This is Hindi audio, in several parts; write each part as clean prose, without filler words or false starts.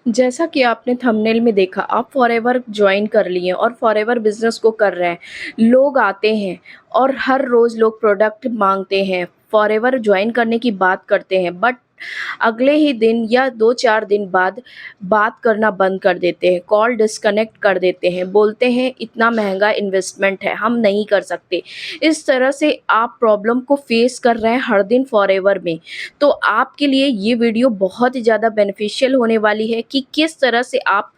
जैसा कि आपने थंबनेल में देखा, आप फॉरएवर जॉइन कर लिए और फॉरएवर बिजनेस को कर रहे हैं। लोग आते हैं और हर रोज लोग प्रोडक्ट मांगते हैं, फॉरएवर जॉइन करने की बात करते हैं, बट अगले ही दिन या 2-4 दिन बाद बात करना बंद कर देते हैं, कॉल डिस्कनेक्ट कर देते हैं, बोलते हैं इतना महंगा इन्वेस्टमेंट है, हम नहीं कर सकते। इस तरह से आप प्रॉब्लम को फेस कर रहे हैं हर दिन फॉरएवर में। तो आपके लिए ये वीडियो बहुत ही ज़्यादा बेनिफिशियल होने वाली है कि किस तरह से आप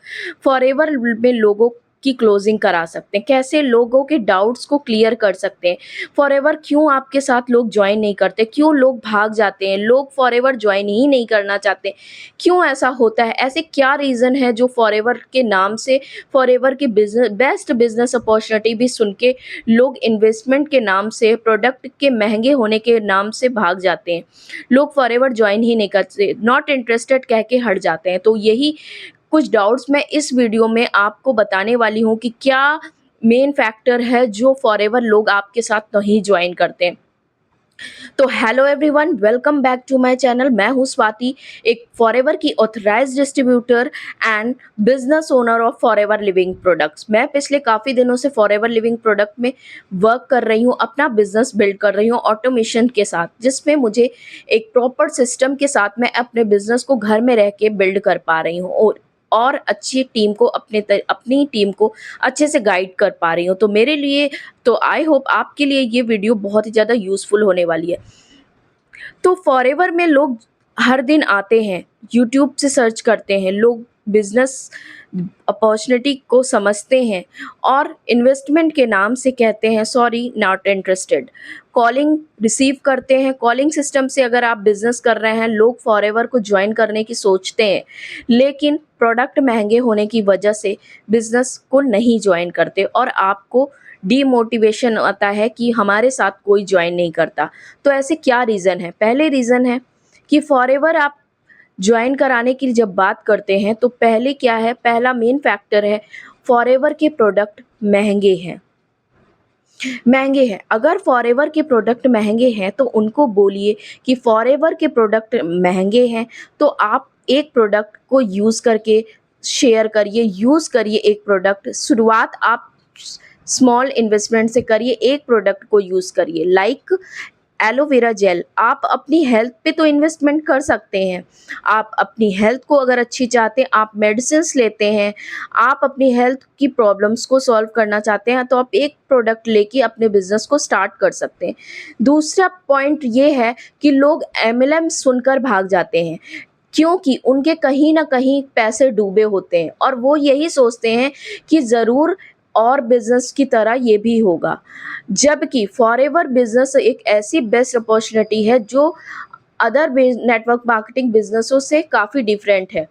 फॉरएवर में लोगों की क्लोजिंग करा सकते हैं, कैसे लोगों के डाउट्स को क्लियर कर सकते हैं। फॉरएवर क्यों आपके साथ लोग ज्वाइन नहीं करते, क्यों लोग भाग जाते हैं, लोग फॉरएवर ज्वाइन ही नहीं करना चाहते, क्यों ऐसा होता है, ऐसे क्या रीज़न है जो फॉरएवर के नाम से फॉरएवर की बिजनेस बेस्ट बिजनेस अपॉर्चुनिटी भी सुन के लोग इन्वेस्टमेंट के नाम से, प्रोडक्ट के महंगे होने के नाम से भाग जाते हैं। लोग फॉरएवर ज्वाइन ही नहीं करते, नॉट इंटरेस्टेड कह के हट जाते हैं। तो यही कुछ डाउट्स मैं इस वीडियो में आपको बताने वाली हूँ कि क्या मेन फैक्टर है जो फॉरएवर लोग आपके साथ नहीं ज्वाइन करते हैं। तो hello everyone, welcome back to my channel. मैं हूँ स्वाति, एक फॉरएवर की authorised distributor and business owner of Forever Living products. मैं पिछले काफ़ी दिनों से फॉरएवर लिविंग प्रोडक्ट में वर्क कर रही हूँ, अपना बिजनेस बिल्ड कर रही हूँ ऑटोमेशन के साथ, जिसमें मुझे एक प्रॉपर सिस्टम के साथ मैं अपने बिजनेस को घर में रह के बिल्ड कर पा रही हूँ और अच्छी टीम को अपनी टीम को अच्छे से गाइड कर पा रही हूँ। तो मेरे लिए, तो आई होप आपके लिए ये वीडियो बहुत ही ज़्यादा यूज़फुल होने वाली है। तो फॉरएवर में लोग हर दिन आते हैं, यूट्यूब से सर्च करते हैं, लोग बिजनेस अपॉर्चुनिटी को समझते हैं और इन्वेस्टमेंट के नाम से कहते हैं sorry not interested. Calling receive करते हैं, कॉलिंग सिस्टम से अगर आप बिजनेस कर रहे हैं, लोग फॉरएवर को ज्वाइन करने की सोचते हैं, लेकिन प्रोडक्ट महंगे होने की वजह से बिजनेस को नहीं ज्वाइन करते और आपको डीमोटिवेशन आता है कि हमारे साथ कोई ज्वाइन नहीं करता। तो ऐसे क्या रीज़न है? पहले रीज़न है कि फॉरएवर आप ज्वाइन कराने की जब बात करते हैं तो पहले क्या है, पहला मेन फैक्टर है फॉरएवर के प्रोडक्ट महंगे हैं। महंगे हैं, अगर फॉरएवर के प्रोडक्ट महंगे हैं तो उनको बोलिए कि फॉरएवर के प्रोडक्ट महंगे हैं, तो आप एक प्रोडक्ट को यूज़ करके शेयर करिए, यूज़ करिए एक प्रोडक्ट। शुरुआत आप स्मॉल इन्वेस्टमेंट से करिए, एक प्रोडक्ट को यूज़ करिए। लाइक एलोवेरा जेल, आप अपनी हेल्थ पे तो इन्वेस्टमेंट कर सकते हैं। आप अपनी हेल्थ को अगर अच्छी चाहते हैं, आप मेडिसिन्स लेते हैं, आप अपनी हेल्थ की प्रॉब्लम्स को सॉल्व करना चाहते हैं, तो आप एक प्रोडक्ट लेके अपने बिजनेस को स्टार्ट कर सकते हैं। दूसरा पॉइंट ये है कि लोग एमएलएम सुनकर भाग जाते हैं, क्योंकि उनके कहीं ना कहीं पैसे डूबे होते हैं और वो यही सोचते हैं कि ज़रूर और बिजनेस की तरह ये भी होगा। जबकि फॉरएवर बिजनेस एक ऐसी बेस्ट अपॉर्चुनिटी है जो अदर नेटवर्क मार्केटिंग बिजनेसों से काफ़ी डिफरेंट है।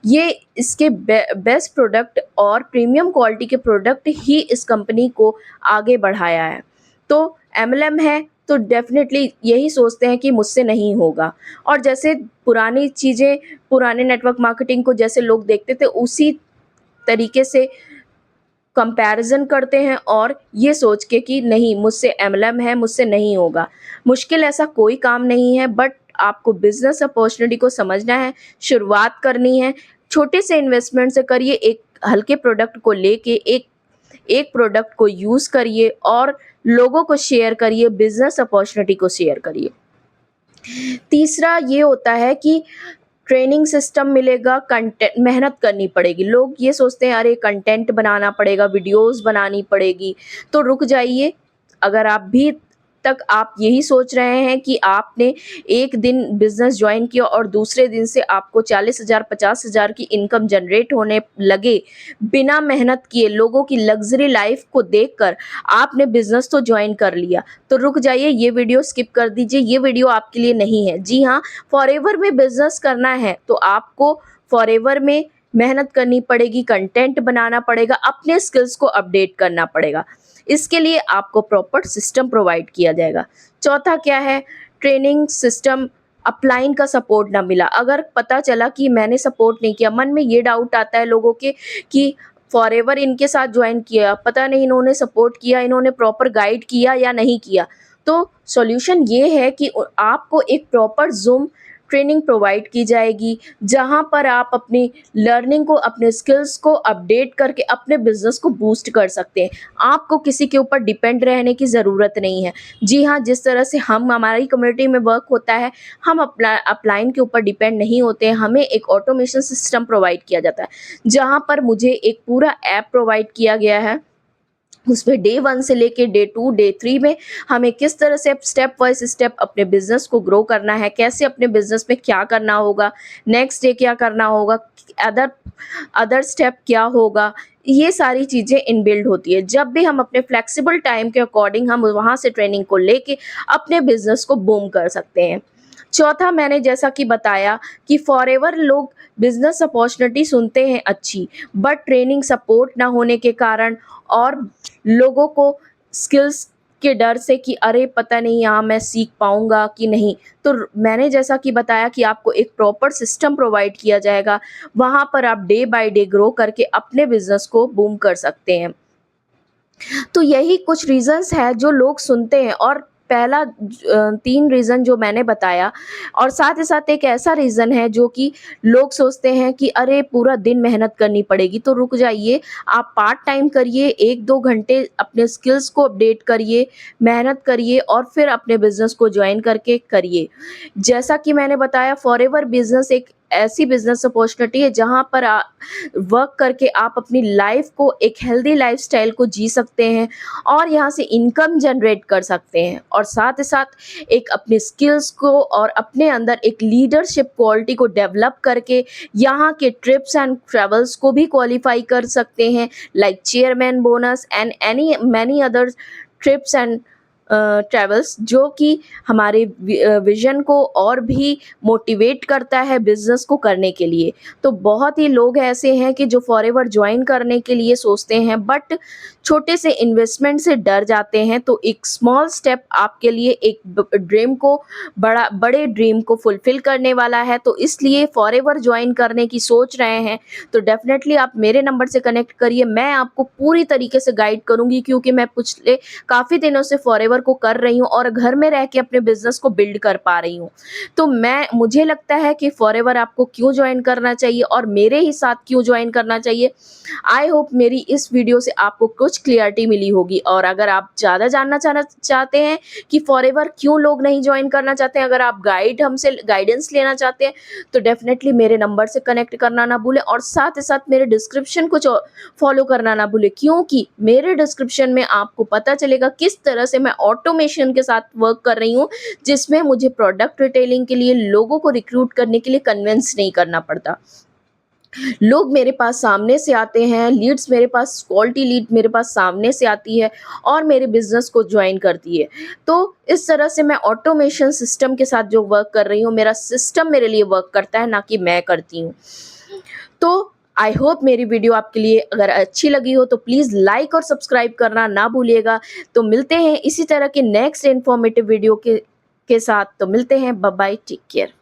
ये इसके बेस्ट प्रोडक्ट और प्रीमियम क्वालिटी के प्रोडक्ट ही इस कंपनी को आगे बढ़ाया है। तो एमएलएम है तो डेफिनेटली यही सोचते हैं कि मुझसे नहीं होगा, और जैसे पुरानी चीज़ें, पुराने नेटवर्क मार्केटिंग को जैसे लोग देखते थे, उसी तरीके से कंपैरिजन करते हैं और ये सोच के कि नहीं, मुझसे एमएलएम है, मुझसे नहीं होगा। मुश्किल ऐसा कोई काम नहीं है, बट आपको बिजनेस अपॉर्चुनिटी को समझना है, शुरुआत करनी है, छोटे से इन्वेस्टमेंट से करिए, एक हल्के प्रोडक्ट को लेके एक एक प्रोडक्ट को यूज़ करिए और लोगों को शेयर करिए, बिजनेस अपॉर्चुनिटी को शेयर करिए। तीसरा ये होता है कि ट्रेनिंग सिस्टम मिलेगा, कंटेंट मेहनत करनी पड़ेगी। लोग ये सोचते हैं अरे कंटेंट बनाना पड़ेगा, वीडियोस बनानी पड़ेगी, तो रुक जाइए। अगर आप भी तक आप यही सोच रहे हैं कि आपने एक दिन बिजनेस ज्वाइन किया और दूसरे दिन से आपको 40,000 50,000 की इनकम जनरेट होने लगे, बिना मेहनत किए, लोगों की लग्जरी लाइफ को देखकर आपने बिजनेस तो ज्वाइन कर लिया, तो रुक जाइए, ये वीडियो स्किप कर दीजिए, ये वीडियो आपके लिए नहीं है। जी हाँ, फॉरएवर में बिजनेस करना है तो आपको फॉरएवर में मेहनत करनी पड़ेगी, कंटेंट बनाना पड़ेगा, अपने स्किल्स को अपडेट करना पड़ेगा। इसके लिए आपको प्रॉपर सिस्टम प्रोवाइड किया जाएगा। चौथा क्या है, ट्रेनिंग सिस्टम अपलाइन का सपोर्ट ना मिला। अगर पता चला कि मैंने सपोर्ट नहीं किया, मन में ये डाउट आता है लोगों के कि फॉरएवर इनके साथ ज्वाइन किया, पता नहीं इन्होंने सपोर्ट किया, इन्होंने प्रॉपर गाइड किया या नहीं किया। तो सॉल्यूशन ये है कि आपको एक प्रॉपर जूम ट्रेनिंग प्रोवाइड की जाएगी, जहाँ पर आप अपनी लर्निंग को, अपने स्किल्स को अपडेट करके अपने बिज़नेस को बूस्ट कर सकते हैं। आपको किसी के ऊपर डिपेंड रहने की ज़रूरत नहीं है। जी हाँ, जिस तरह से हमारी कम्युनिटी में वर्क होता है, हम अपलाइन के ऊपर डिपेंड नहीं होते हैं। हमें एक ऑटोमेशन सिस्टम प्रोवाइड किया जाता है, जहाँ पर मुझे एक पूरा ऐप प्रोवाइड किया गया है। उसमें डे 1 से लेके डे 2, डे 3 में हमें किस तरह से स्टेप बाय स्टेप अपने बिज़नेस को ग्रो करना है, कैसे अपने बिज़नेस में क्या करना होगा, नेक्स्ट डे क्या करना होगा, अदर अदर स्टेप क्या होगा, ये सारी चीज़ें इनबिल्ड होती है। जब भी हम अपने फ्लेक्सिबल टाइम के अकॉर्डिंग हम वहाँ से ट्रेनिंग को लेके अपने बिज़नेस को बूम कर सकते हैं। चौथा, मैंने जैसा कि बताया कि फॉरएवर लोग बिज़नेस अपॉर्चुनिटी सुनते हैं अच्छी, बट ट्रेनिंग सपोर्ट ना होने के कारण और लोगों को स्किल्स के डर से कि अरे पता नहीं यहाँ मैं सीख पाऊँगा कि नहीं। तो मैंने जैसा कि बताया कि आपको एक प्रॉपर सिस्टम प्रोवाइड किया जाएगा, वहाँ पर आप डे बाय डे ग्रो करके अपने बिज़नेस को बूम कर सकते हैं। तो यही कुछ रीज़न्स हैं जो लोग सुनते हैं, और पहला 3 रीज़न जो मैंने बताया, और साथ ही साथ एक ऐसा रीज़न है जो कि लोग सोचते हैं कि अरे पूरा दिन मेहनत करनी पड़ेगी, तो रुक जाइए, आप पार्ट टाइम करिए, 1-2 घंटे अपने स्किल्स को अपडेट करिए, मेहनत करिए और फिर अपने बिज़नेस को जॉइन करके करिए। जैसा कि मैंने बताया, फॉरएवर बिज़नेस एक ऐसी बिज़नेस अपॉर्चुनिटी है जहाँ पर वर्क करके आप अपनी लाइफ को, एक हेल्दी लाइफस्टाइल को जी सकते हैं और यहाँ से इनकम जनरेट कर सकते हैं, और साथ ही साथ एक अपने स्किल्स को और अपने अंदर एक लीडरशिप क्वालिटी को डेवलप करके यहाँ के ट्रिप्स एंड ट्रैवल्स को भी क्वालिफाई कर सकते हैं, like chairman bonus and any many other trips and travels, जो कि हमारे विज़न को और भी मोटिवेट करता है बिज़नेस को करने के लिए। तो बहुत ही लोग ऐसे हैं कि जो फॉरएवर जॉइन करने के लिए सोचते हैं, बट छोटे से इन्वेस्टमेंट से डर जाते हैं। तो एक स्मॉल स्टेप आपके लिए एक ड्रीम को, बड़े ड्रीम को फुलफ़िल करने वाला है। तो इसलिए फॉरएवर जॉइन करने की सोच रहे हैं तो डेफ़िनेटली आप मेरे नंबर से कनेक्ट करिए। मैं आपको पूरी तरीके से गाइड करूँगी, क्योंकि मैं पिछले काफ़ी दिनों से फॉरएवर को कर रही हूँ और घर में रह के अपने बिज़नेस को बिल्ड कर पा रही हूँ। तो मुझे लगता है कि फॉरएवर आपको क्यों जॉइन करना चाहिए और मेरे ही साथ क्यों जॉइन करना चाहिए। आई होप मेरी इस वीडियो से आपको कुछ क्लियरिटी मिली होगी, और अगर आप ज़्यादा जानना चाहते हैं कि फॉरएवर क्यों लोग नहीं जॉइन करना चाहते हैं, अगर आप हमसे गाइडेंस लेना चाहते हैं, तो डेफ़िनेटली मेरे नंबर से कनेक्ट करना ना भूलें, और साथ ही साथ मेरे डिस्क्रिप्शन को फॉलो करना ना भूलें, क्योंकि मेरे डिस्क्रिप्शन में आपको पता चलेगा किस तरह से मैं ऑटोमेशन के साथ वर्क कर रही हूँ, जिसमें मुझे प्रोडक्ट रिटेलिंग के लिए लोगों को रिक्रूट करने के लिए कन्विंस नहीं करना पड़ता। लोग मेरे पास सामने से आते हैं, लीड्स मेरे पास, क्वालिटी लीड मेरे पास सामने से आती है और मेरे बिज़नेस को जॉइन करती है। तो इस तरह से मैं ऑटोमेशन सिस्टम के साथ जो वर्क कर रही हूँ, मेरा सिस्टम मेरे लिए वर्क करता है, ना कि मैं करती हूँ। तो आई होप मेरी वीडियो आपके लिए अगर अच्छी लगी हो तो प्लीज़ लाइक और सब्सक्राइब करना ना भूलिएगा। तो मिलते हैं इसी तरह के नेक्स्ट इन्फॉर्मेटिव वीडियो के साथ। तो मिलते हैं, बाय बाय, टेक केयर।